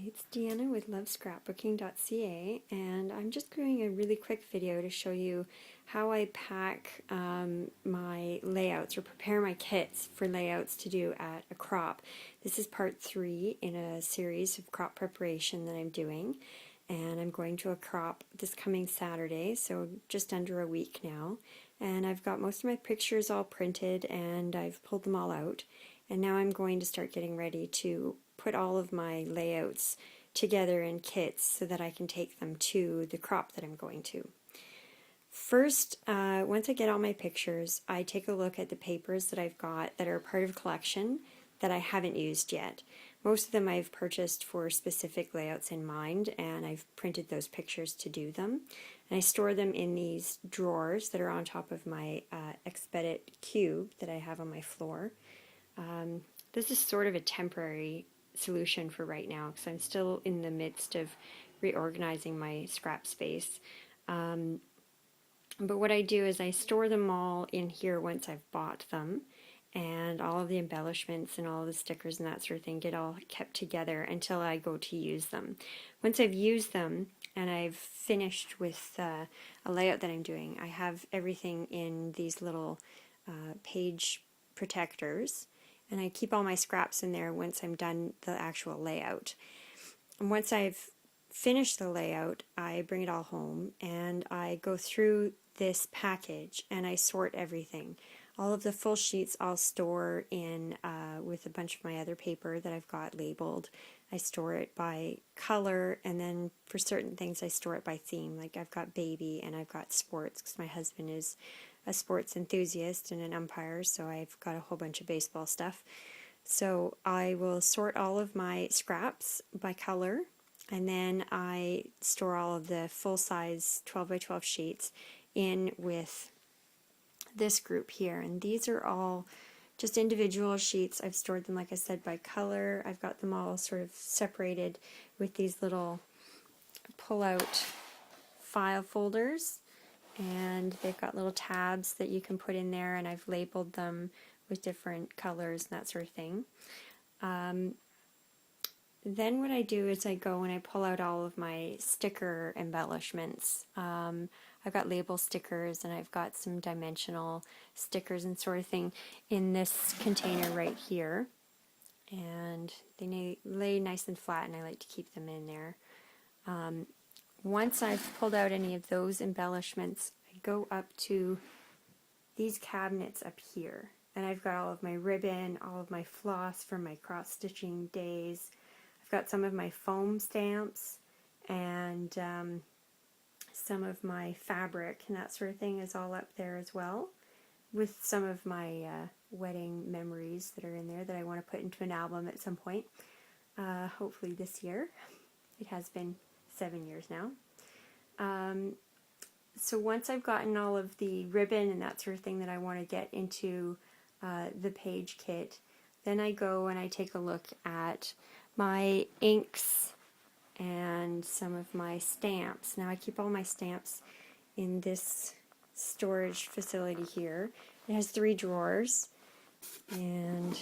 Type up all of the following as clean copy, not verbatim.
it's Deanna with lovescrapbooking.ca, and I'm just doing a really quick video to show you how I pack my layouts or prepare my kits for layouts to do at a crop. This is part 3 in a series of crop preparation that I'm doing, and I'm going to a crop this coming Saturday, so just under a week now. And I've got most of my pictures all printed and I've pulled them all out, and now I'm going to start getting ready to put all of my layouts together in kits so that I can take them to the crop that I'm going to. First, once I get all my pictures, I take a look at the papers that I've got that are part of a collection that I haven't used yet. Most of them I've purchased for specific layouts in mind, and I've printed those pictures to do them. And I store them in these drawers that are on top of my Expedit cube that I have on my floor. This is sort of a temporary solution for right now because I'm still in the midst of reorganizing my scrap space. But what I do is I store them all in here once I've bought them, and all of the embellishments and all of the stickers and that sort of thing get all kept together until I go to use them. Once I've used them and I've finished with a layout that I'm doing, I have everything in these little page protectors, and I keep all my scraps in there once I'm done the actual layout. And once I've finished the layout, I bring it all home and I go through this package and I sort everything. All of the full sheets I'll store in with a bunch of my other paper that I've got labeled. I store it by color, and then for certain things I store it by theme. Like I've got baby and I've got sports because my husband is a sports enthusiast and an umpire, so I've got a whole bunch of baseball stuff. So I will sort all of my scraps by color, and then I store all of the full-size 12 by 12 sheets in with this group here. And these are all just individual sheets. I've stored them, like I said, by color. I've got them all sort of separated with these little pull-out file folders, and they've got little tabs that you can put in there, and I've labeled them with different colors and that sort of thing. Then what I do is I go and I pull out all of my sticker embellishments. I've got label stickers and I've got some dimensional stickers and sort of thing in this container right here. And they lay nice and flat, and I like to keep them in there. Once I've pulled out any of those embellishments, I go up to these cabinets up here. And I've got all of my ribbon, all of my floss from my cross-stitching days. I've got some of my foam stamps, and some of my fabric and that sort of thing is all up there as well, with some of my wedding memories that are in there that I want to put into an album at some point, hopefully this year. It has been 7 years now. So once I've gotten all of the ribbon and that sort of thing that I want to get into the page kit, then I go and I take a look at my inks and some of my stamps. Now I keep all my stamps in this storage facility here. It has 3 drawers, and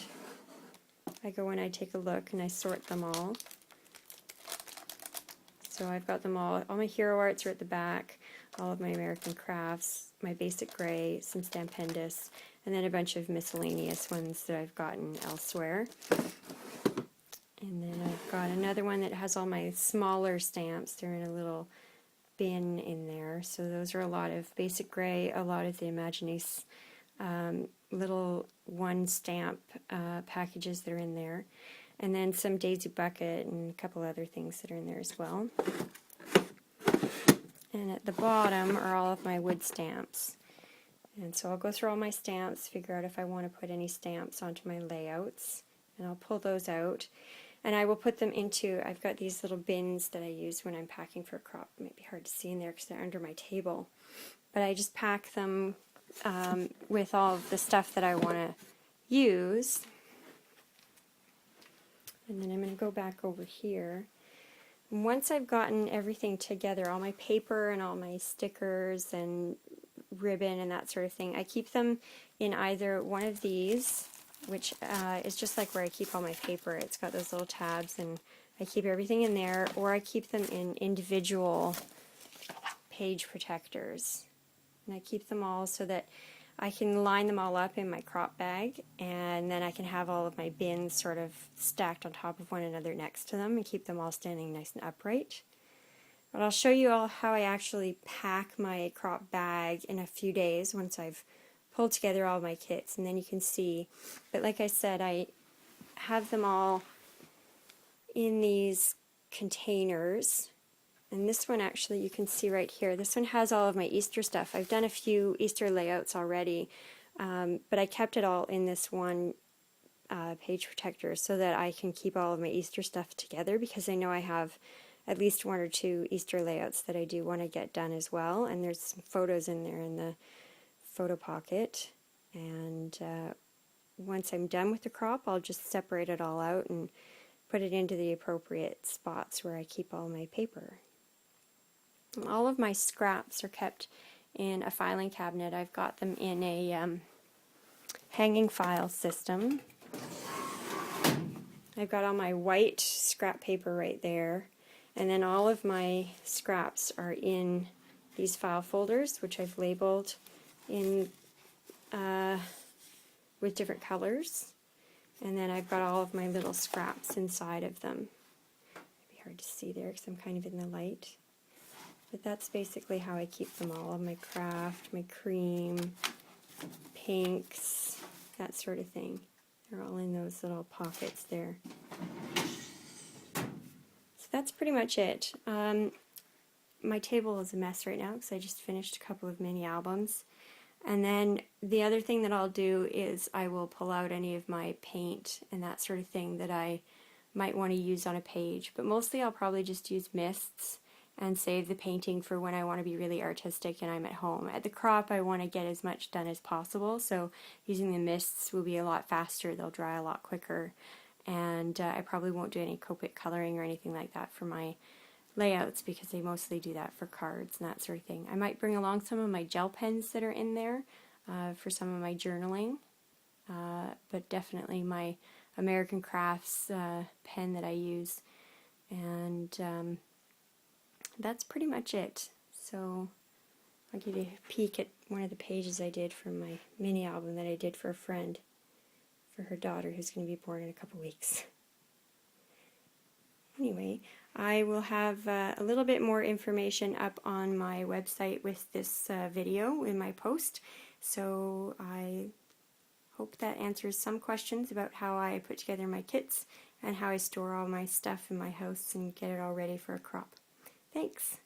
I go and I take a look and I sort them all. So I've got them all my Hero Arts are at the back, all of my American Crafts, my Basic Gray, some Stampendous, and then a bunch of miscellaneous ones that I've gotten elsewhere. And then I've got another one that has all my smaller stamps. They're in a little bin in there. So those are a lot of Basic Gray, a lot of the Imaginis little one stamp packages that are in there. And then some Daisy Bucket and a couple other things that are in there as well. And at the bottom are all of my wood stamps. And so I'll go through all my stamps, figure out if I want to put any stamps onto my layouts, and I'll pull those out. And I will put them into, I've got these little bins that I use when I'm packing for a crop. It might be hard to see in there because they're under my table. But I just pack them with all of the stuff that I want to use. And then I'm going to go back over here. And once I've gotten everything together, all my paper and all my stickers and ribbon and that sort of thing, I keep them in either one of these which is just like where I keep all my paper. It's got those little tabs, and I keep everything in there, or I keep them in individual page protectors. And I keep them all so that I can line them all up in my crop bag, and then I can have all of my bins sort of stacked on top of one another next to them and keep them all standing nice and upright. But I'll show you all how I actually pack my crop bag in a few days once I've pulled together all my kits, and then you can see. But like I said, I have them all in these containers. And this one actually, you can see right here, this one has all of my Easter stuff. I've done a few Easter layouts already, but I kept it all in this one page protector so that I can keep all of my Easter stuff together, because I know I have at least 1 or 2 Easter layouts that I do want to get done as well. And there's some photos in there in the photo pocket. And once I'm done with the crop, I'll just separate it all out and put it into the appropriate spots where I keep all my paper. All of my scraps are kept in a filing cabinet. I've got them in a hanging file system. I've got all my white scrap paper right there, and then all of my scraps are in these file folders, which I've labeled in with different colors. And then I've got all of my little scraps inside of them. It'd be hard to see there because I'm kind of in the light. But that's basically how I keep them all. My craft, my cream, pinks, that sort of thing. They're all in those little pockets there. So that's pretty much it. My table is a mess right now because I just finished a couple of mini albums. And then the other thing that I'll do is I will pull out any of my paint and that sort of thing that I might want to use on a page. But mostly I'll probably just use mists and save the painting for when I want to be really artistic and I'm at home. At the crop, I want to get as much done as possible, so using the mists will be a lot faster. They'll dry a lot quicker. And I probably won't do any Copic coloring or anything like that for my layouts, because they mostly do that for cards and that sort of thing. I might bring along some of my gel pens that are in there for some of my journaling, but definitely my American Crafts pen that I use. And that's pretty much it. So I'll give you a peek at one of the pages I did for my mini album that I did for a friend, for her daughter who's going to be born in a couple weeks. Anyway, I will have a little bit more information up on my website with this video in my post, so I hope that answers some questions about how I put together my kits and how I store all my stuff in my house and get it all ready for a crop. Thanks!